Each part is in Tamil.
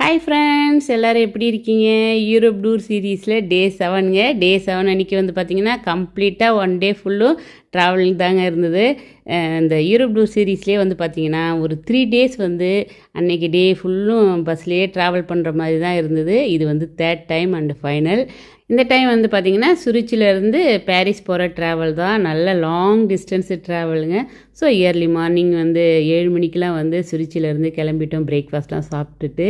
ஹாய் ஃப்ரெண்ட்ஸ், எல்லோரும் எப்படி இருக்கீங்க? யூரோப் டூர் சீரீஸில் டே 7ங்க. டே 7 அன்றைக்கி வந்து பார்த்திங்கன்னா கம்ப்ளீட்டாக 1 டே ஃபுல்லும் ட்ராவலிங் தாங்க இருந்தது. இந்த யூரோப் டூர் சீரீஸ்லேயே வந்து பார்த்திங்கன்னா ஒரு 3 டேஸ் வந்து அன்றைக்கி டே ஃபுல்லும் பஸ்லேயே ட்ராவல் பண்ணுற மாதிரி தான் இருந்தது. இது வந்து 3rd டைம் அண்ட் ஃபைனல். இந்த டைம் வந்து பார்த்திங்கன்னா சுரிச்சிலேருந்து பாரிஸ் போகிற ட்ராவல் தான். நல்ல லாங் டிஸ்டன்ஸு ட்ராவலுங்க. ஸோ இயர்லி மார்னிங் வந்து 7 மணிக்கெலாம் வந்து சுரிச்சிலேருந்து கிளம்பிட்டோம். பிரேக்ஃபாஸ்ட்லாம் சாப்பிட்டுட்டு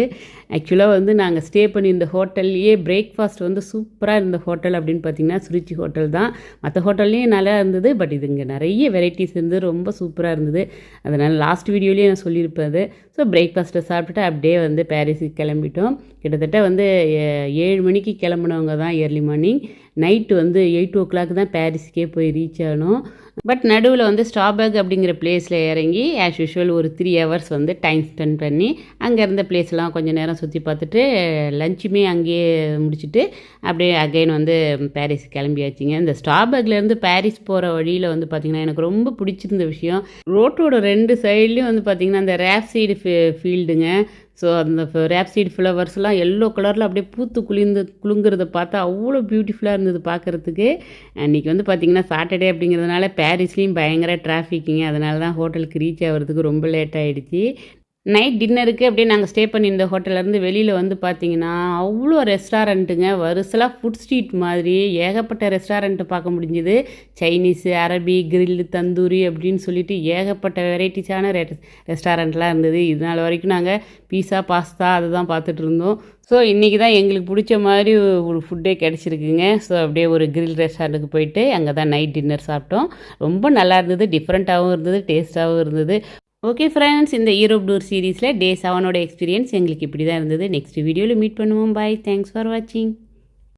ஆக்சுவலாக வந்து நாங்கள் ஸ்டே பண்ணியிருந்த ஹோட்டல்லையே பிரேக்ஃபாஸ்ட் வந்து சூப்பராக இருந்த ஹோட்டல் அப்படின்னு பார்த்திங்கன்னா சுரிச்சி ஹோட்டல் தான். மற்ற ஹோட்டல்லையும் நல்லா இருந்தது, பட் இது இங்கே நிறைய வெரைட்டிஸ் இருந்து ரொம்ப சூப்பராக இருந்தது. அதனால் லாஸ்ட் வீடியோலேயே நான் சொல்லியிருப்பேன் அது. ஸோ பிரேக்ஃபாஸ்ட்டை சாப்பிட்டுட்டு அப்படியே வந்து பாரிஸுக்கு கிளம்பிட்டோம். கிட்டத்தட்ட வந்து 7 மணிக்கு கிளம்புனவங்க தான் இயர்லி மார்னிங். நைட்டு வந்து 8 o'clock தான் பாரிஸுக்கே போய் ரீச் ஆகணும். பட் நடுவில் வந்து ஸ்டாபர்க் அப்படிங்கிற பிளேஸில் இறங்கி ஆஸ் யூஷுவல் ஒரு 3 hours வந்து டைம் ஸ்பெண்ட் பண்ணி அங்கே இருந்த பிளேஸ்லாம் கொஞ்சம் நேரம் சுற்றி பார்த்துட்டு லஞ்சுமே அங்கேயே முடிச்சுட்டு அப்படியே அகைன் வந்து பாரிஸ் கிளம்பியாச்சுங்க. இந்த ஸ்டாபர்க்லேருந்து பாரிஸ் போகிற வழியில் வந்து பார்த்திங்கன்னா எனக்கு ரொம்ப பிடிச்சிருந்த விஷயம், ரோட்டோட 2 சைட்லேயும் வந்து பார்த்திங்கன்னா அந்த ரேப் சைடு ஃபீல்டுங்க. ஸோ அந்த ரேப்சீட் ஃப்ளவர்ஸ்லாம் எல்லோ கலரில் அப்படியே பூத்து குலுங்குறத பார்த்தா அவ்வளோ பியூட்டிஃபுல்லாக இருந்தது பார்க்குறதுக்கு. அன்றைக்கி வந்து பார்த்திங்கன்னா சாட்டர்டே அப்படிங்கிறதுனால பாரிஸ்லேயும் பயங்கர டிராஃபிக்குங்க. அதனால தான் ஹோட்டலுக்கு ரீச் ஆகிறதுக்கு ரொம்ப லேட் ஆகிடுச்சி. நைட் டின்னருக்கு அப்படியே நாங்கள் ஸ்டே பண்ணியிருந்த ஹோட்டல்லேருந்து வெளியில் வந்து பார்த்திங்கன்னா அவ்வளோ ரெஸ்டாரண்ட்டுங்க. வரிசலாக ஃபுட் ஸ்ட்ரீட் மாதிரி ஏகப்பட்ட ரெஸ்டாரண்ட்டு பார்க்க முடிஞ்சுது. சைனீஸு, அரபி, கிரில்லு, தந்தூரி அப்படின்னு சொல்லிட்டு ஏகப்பட்ட வெரைட்டிஸான ரெஸ்டாரண்ட்லாம் இருந்தது. இதனால் வரைக்கும் நாங்கள் பீஸா, பாஸ்தா அதை தான் பார்த்துட்டு இருந்தோம். ஸோ இன்றைக்கி தான் எங்களுக்கு பிடிச்ச மாதிரி ஒரு ஃபுட்டே கிடச்சிருக்குங்க. ஸோ அப்படியே ஒரு கிரில் ரெஸ்டாரண்ட்டுக்கு போயிட்டு அங்கே தான் நைட் டின்னர் சாப்பிட்டோம். ரொம்ப நல்லா இருந்தது, டிஃப்ரெண்ட்டாகவும் இருந்தது, டேஸ்ட்டாகவும் இருந்தது. ஓகே ஃப்ரெண்ட்ஸ், இந்த யூரோப் டூர் சீரீஸில் டே 7ஓட எக்ஸ்பீரியன்ஸ் எங்களுக்கு இப்படி தான் இருந்தது. நெக்ஸ்ட் வீடியோவில் மீட் பண்ணுவோம். பாய், தேங்க்ஸ் ஃபார் வாட்சிங்.